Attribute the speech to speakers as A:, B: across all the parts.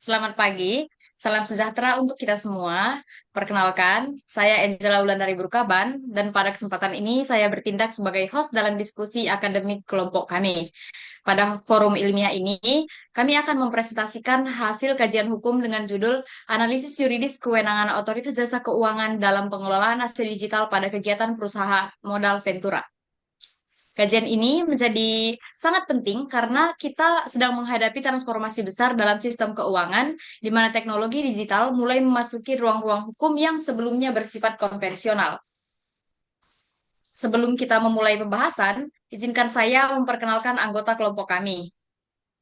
A: Selamat pagi, salam sejahtera untuk kita semua. Perkenalkan, saya Angela Wulandari Burkaban, dan pada kesempatan ini saya bertindak sebagai host dalam diskusi akademik kelompok kami. Pada forum ilmiah ini, kami akan mempresentasikan hasil kajian hukum dengan judul Analisis Yuridis Kewenangan Otoritas Jasa Keuangan dalam Pengelolaan Aset Digital pada Kegiatan Perusahaan Modal Ventura. Kajian ini menjadi sangat penting karena kita sedang menghadapi transformasi besar dalam sistem keuangan, di mana teknologi digital mulai memasuki ruang-ruang hukum yang sebelumnya bersifat konvensional. Sebelum kita memulai pembahasan, izinkan saya memperkenalkan anggota kelompok kami.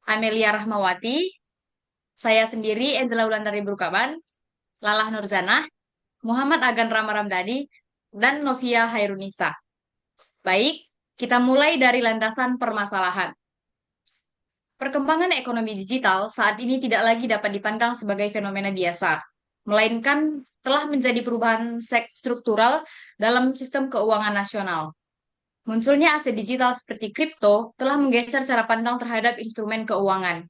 A: Amelia Rahmawati, saya sendiri Angela Wulandari Brukaban, Lalah Nurjanah, Muhammad Agan Rama Ramdhani, dan Novia Hairunisa. Baik, kita mulai dari landasan permasalahan. Perkembangan ekonomi digital saat ini tidak lagi dapat dipandang sebagai fenomena biasa, melainkan telah menjadi perubahan struktural dalam sistem keuangan nasional. Munculnya aset digital seperti kripto telah menggeser cara pandang terhadap instrumen keuangan.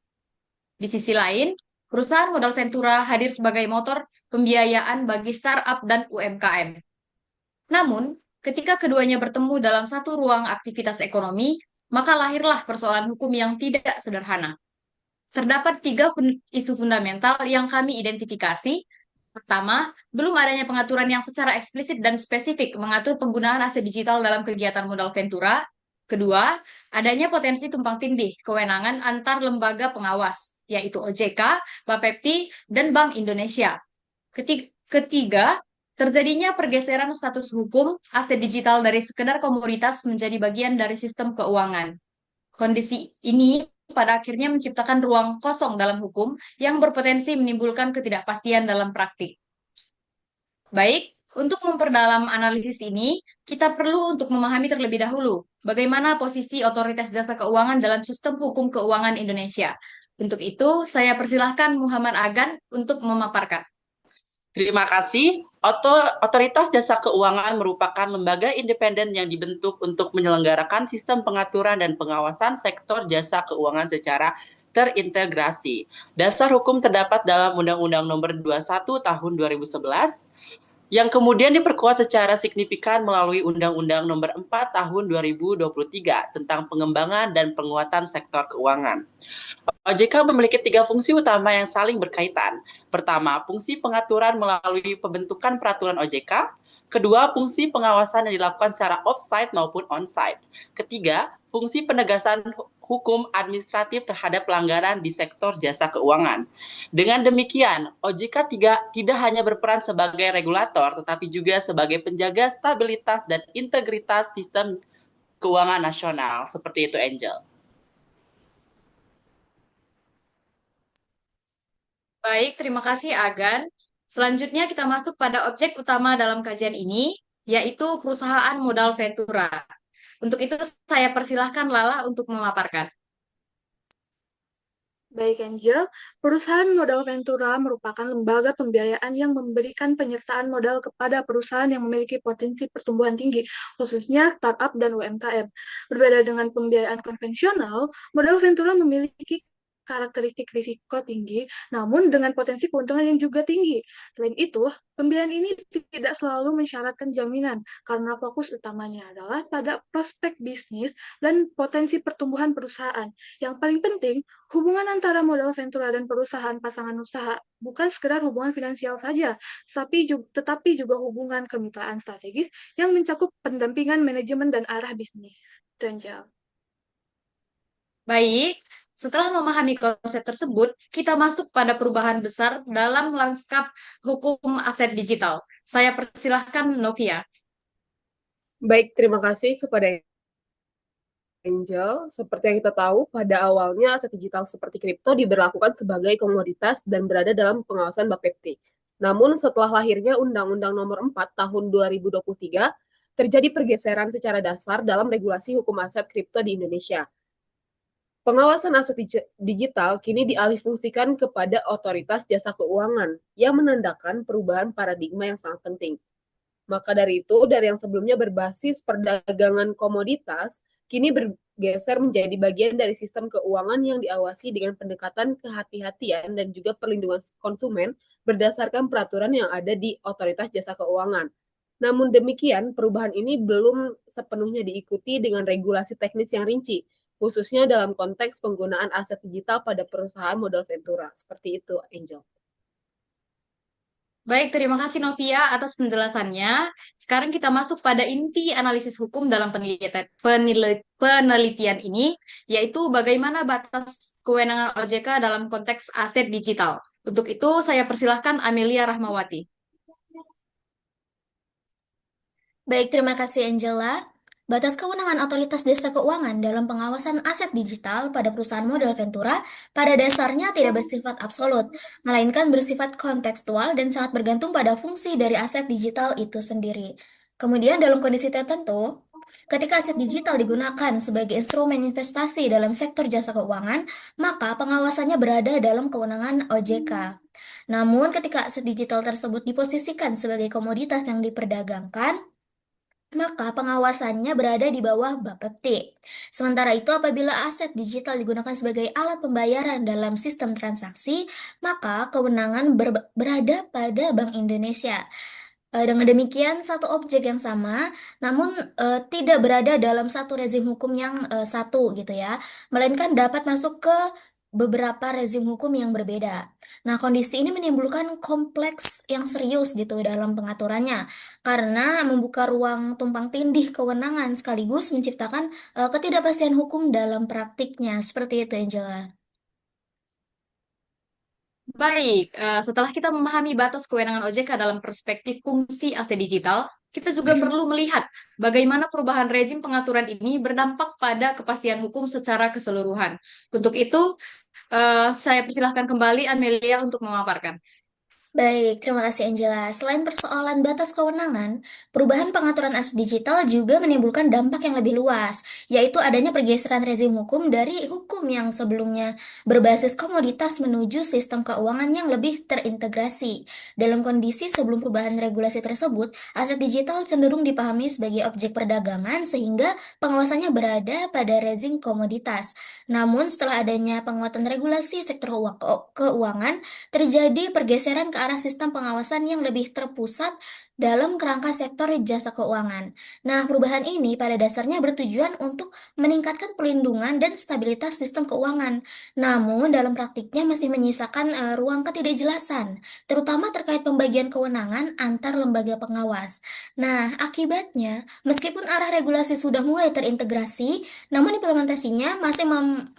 A: Di sisi lain, perusahaan modal ventura hadir sebagai motor pembiayaan bagi startup dan UMKM. Namun, ketika keduanya bertemu dalam satu ruang aktivitas ekonomi, maka lahirlah persoalan hukum yang tidak sederhana. Terdapat tiga isu fundamental yang kami identifikasi. Pertama, belum adanya pengaturan yang secara eksplisit dan spesifik mengatur penggunaan aset digital dalam kegiatan modal ventura. Kedua, adanya potensi tumpang tindih kewenangan antar lembaga pengawas, yaitu OJK, Bapepti, dan Bank Indonesia. Ketiga, terjadinya pergeseran status hukum aset digital dari sekedar komoditas menjadi bagian dari sistem keuangan. Kondisi ini pada akhirnya menciptakan ruang kosong dalam hukum yang berpotensi menimbulkan ketidakpastian dalam praktik. Baik, untuk memperdalam analisis ini, kita perlu untuk memahami terlebih dahulu bagaimana posisi otoritas jasa keuangan dalam sistem hukum keuangan Indonesia. Untuk itu, saya persilahkan Muhammad Agan untuk memaparkan.
B: Terima kasih. Otoritas Jasa Keuangan merupakan lembaga independen yang dibentuk untuk menyelenggarakan sistem pengaturan dan pengawasan sektor jasa keuangan secara terintegrasi. Dasar hukum terdapat dalam Undang-Undang Nomor 21 Tahun 2011 yang kemudian diperkuat secara signifikan melalui Undang-Undang Nomor 4 Tahun 2023 tentang pengembangan dan penguatan sektor keuangan. OJK memiliki tiga fungsi utama yang saling berkaitan. Pertama, fungsi pengaturan melalui pembentukan peraturan OJK. Kedua, fungsi pengawasan yang dilakukan secara off-site maupun on-site. Ketiga, fungsi penegasan hukum administratif terhadap pelanggaran di sektor jasa keuangan. Dengan demikian, OJK tidak hanya berperan sebagai regulator, tetapi juga sebagai penjaga stabilitas dan integritas sistem keuangan nasional. Seperti itu, Angel.
A: Baik, terima kasih Agan. Selanjutnya kita masuk pada objek utama dalam kajian ini, yaitu perusahaan modal ventura. Untuk itu saya persilahkan Lala untuk memaparkan.
C: Baik, Angel. Perusahaan modal ventura merupakan lembaga pembiayaan yang memberikan penyertaan modal kepada perusahaan yang memiliki potensi pertumbuhan tinggi, khususnya startup dan UMKM. Berbeda dengan pembiayaan konvensional, modal ventura memiliki karakteristik risiko tinggi, namun dengan potensi keuntungan yang juga tinggi. Selain itu, pembiayaan ini tidak selalu mensyaratkan jaminan, karena fokus utamanya adalah pada prospek bisnis dan potensi pertumbuhan perusahaan. Yang paling penting, hubungan antara modal ventura dan perusahaan pasangan usaha bukan sekedar hubungan finansial saja, tetapi juga hubungan kemitraan strategis yang mencakup pendampingan manajemen dan arah bisnis. Angel.
A: Baik, setelah memahami konsep tersebut, kita masuk pada perubahan besar dalam lanskap hukum aset digital. Saya persilahkan Novia.
D: Baik, terima kasih kepada Angel. Seperti yang kita tahu, pada awalnya aset digital seperti kripto diberlakukan sebagai komoditas dan berada dalam pengawasan Bapepti. Namun setelah lahirnya Undang-Undang Nomor 4 Tahun 2023, terjadi pergeseran secara dasar dalam regulasi hukum aset kripto di Indonesia. Pengawasan aset digital kini dialihfungsikan kepada Otoritas Jasa Keuangan yang menandakan perubahan paradigma yang sangat penting. Maka dari itu, dari yang sebelumnya berbasis perdagangan komoditas, kini bergeser menjadi bagian dari sistem keuangan yang diawasi dengan pendekatan kehati-hatian dan juga perlindungan konsumen berdasarkan peraturan yang ada di Otoritas Jasa Keuangan. Namun demikian, perubahan ini belum sepenuhnya diikuti dengan regulasi teknis yang rinci, khususnya dalam konteks penggunaan aset digital pada perusahaan modal ventura. Seperti itu, Angel.
A: Baik, terima kasih Novia atas penjelasannya. Sekarang kita masuk pada inti analisis hukum dalam penelitian ini, yaitu bagaimana batas kewenangan OJK dalam konteks aset digital. Untuk itu, saya persilahkan Amelia Rahmawati.
E: Baik, terima kasih Angela. Batas kewenangan Otoritas Jasa Keuangan dalam pengawasan aset digital pada perusahaan modal ventura pada dasarnya tidak bersifat absolut, melainkan bersifat kontekstual dan sangat bergantung pada fungsi dari aset digital itu sendiri. Kemudian dalam kondisi tertentu, ketika aset digital digunakan sebagai instrumen investasi dalam sektor jasa keuangan, maka pengawasannya berada dalam kewenangan OJK. Namun, ketika aset digital tersebut diposisikan sebagai komoditas yang diperdagangkan, maka pengawasannya berada di bawah Bapepti. Sementara itu, apabila aset digital digunakan sebagai alat pembayaran dalam sistem transaksi, maka kewenangan berada pada Bank Indonesia. Dengan demikian, satu objek yang sama, namun tidak berada dalam satu rezim hukum yang satu gitu ya, melainkan dapat masuk ke beberapa rezim hukum yang berbeda. Nah, kondisi ini menimbulkan kompleks yang serius gitu dalam pengaturannya, karena membuka ruang tumpang tindih kewenangan sekaligus menciptakan ketidakpastian hukum dalam praktiknya. Seperti itu, Angela.
A: Baik, setelah kita memahami batas kewenangan OJK dalam perspektif fungsi aset digital, kita juga perlu melihat bagaimana perubahan rezim pengaturan ini berdampak pada kepastian hukum secara keseluruhan. Untuk itu, saya persilahkan kembali Amelia untuk memaparkan.
E: Baik, terima kasih Angela. Selain persoalan batas kewenangan, perubahan pengaturan aset digital juga menimbulkan dampak yang lebih luas, yaitu adanya pergeseran rezim hukum dari hukum yang sebelumnya berbasis komoditas menuju sistem keuangan yang lebih terintegrasi. Dalam kondisi sebelum perubahan regulasi tersebut, aset digital cenderung dipahami sebagai objek perdagangan sehingga pengawasannya berada pada rezim komoditas. Namun, setelah adanya penguatan regulasi sektor keuangan, terjadi pergeseran ke arah sistem pengawasan yang lebih terpusat dalam kerangka sektor jasa keuangan. Nah, perubahan ini pada dasarnya bertujuan untuk meningkatkan perlindungan dan stabilitas sistem keuangan. Namun, dalam praktiknya masih menyisakan ruang ketidakjelasan, terutama terkait pembagian kewenangan antar lembaga pengawas. Nah, akibatnya, meskipun arah regulasi sudah mulai terintegrasi, namun implementasinya masih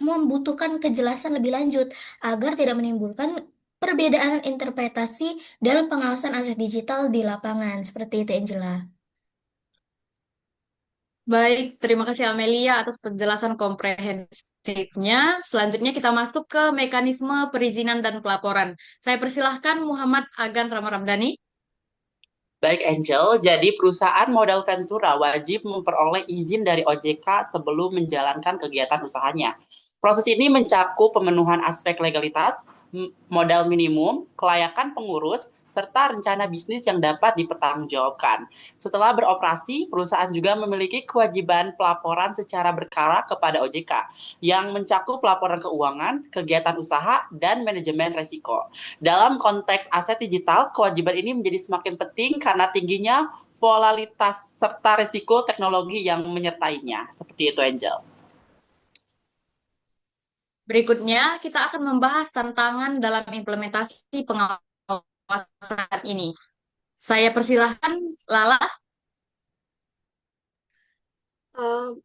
E: membutuhkan kejelasan lebih lanjut agar tidak menimbulkan perbedaan interpretasi dalam pengawasan aset digital di lapangan. Seperti itu, Angela.
A: Baik, terima kasih Amelia atas penjelasan komprehensifnya. Selanjutnya kita masuk ke mekanisme perizinan dan pelaporan. Saya persilahkan Muhammad Agan Ramaramdhani.
B: Baik Angel, jadi perusahaan modal ventura wajib memperoleh izin dari OJK sebelum menjalankan kegiatan usahanya. Proses ini mencakup pemenuhan aspek legalitas, modal minimum, kelayakan pengurus, serta rencana bisnis yang dapat dipertanggungjawabkan. Setelah beroperasi, perusahaan juga memiliki kewajiban pelaporan secara berkala kepada OJK yang mencakup laporan keuangan, kegiatan usaha, dan manajemen resiko. Dalam konteks aset digital, kewajiban ini menjadi semakin penting karena tingginya volatilitas serta resiko teknologi yang menyertainya. Seperti itu, Angel.
A: Berikutnya, kita akan membahas tantangan dalam implementasi pengawasan ini. Saya persilahkan Lala.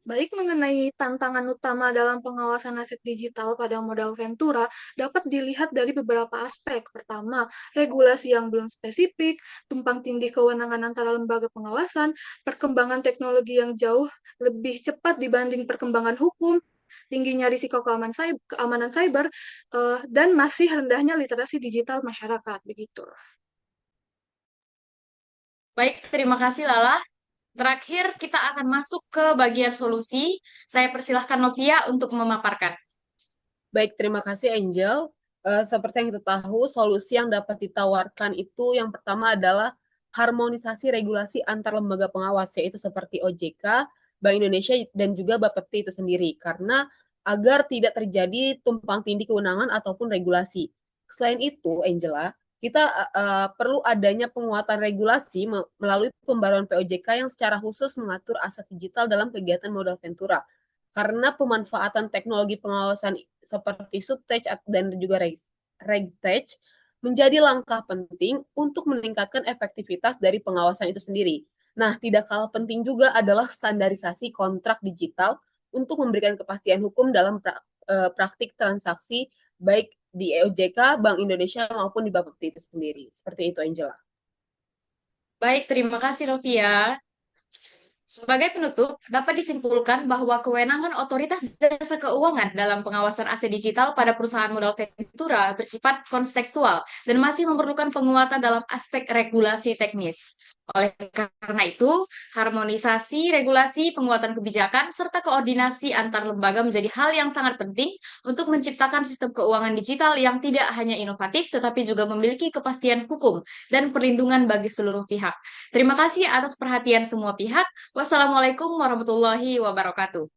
C: Baik, mengenai tantangan utama dalam pengawasan aset digital pada modal ventura dapat dilihat dari beberapa aspek. Pertama, regulasi yang belum spesifik, tumpang tindih kewenangan antara lembaga pengawasan, perkembangan teknologi yang jauh lebih cepat dibanding perkembangan hukum, tingginya risiko keamanan cyber, dan masih rendahnya literasi digital masyarakat. Begitu.
A: Baik, terima kasih Lala. Terakhir, kita akan masuk ke bagian solusi. Saya persilahkan Novia untuk memaparkan.
D: Baik, terima kasih Angel. Seperti yang kita tahu, solusi yang dapat ditawarkan itu yang pertama adalah harmonisasi regulasi antar lembaga pengawas, yaitu seperti OJK, Bank Indonesia dan juga Bapepti itu sendiri, karena agar tidak terjadi tumpang tindih kewenangan ataupun regulasi. Selain itu, Angela, kita perlu adanya penguatan regulasi melalui pembaruan POJK yang secara khusus mengatur aset digital dalam kegiatan modal ventura. Karena pemanfaatan teknologi pengawasan seperti subtech dan juga regtech menjadi langkah penting untuk meningkatkan efektivitas dari pengawasan itu sendiri. Nah, tidak kalah penting juga adalah standarisasi kontrak digital untuk memberikan kepastian hukum dalam praktik transaksi baik di OJK, Bank Indonesia maupun di Bapepti itu sendiri. Seperti itu, Angela.
A: Baik, terima kasih Novia. Sebagai penutup, dapat disimpulkan bahwa kewenangan otoritas jasa keuangan dalam pengawasan aset digital pada perusahaan modal ventura bersifat konstekstual dan masih memerlukan penguatan dalam aspek regulasi teknis. Oleh karena itu, harmonisasi, regulasi, penguatan kebijakan, serta koordinasi antar lembaga menjadi hal yang sangat penting untuk menciptakan sistem keuangan digital yang tidak hanya inovatif, tetapi juga memiliki kepastian hukum dan perlindungan bagi seluruh pihak. Terima kasih atas perhatian semua pihak. Wassalamualaikum warahmatullahi wabarakatuh.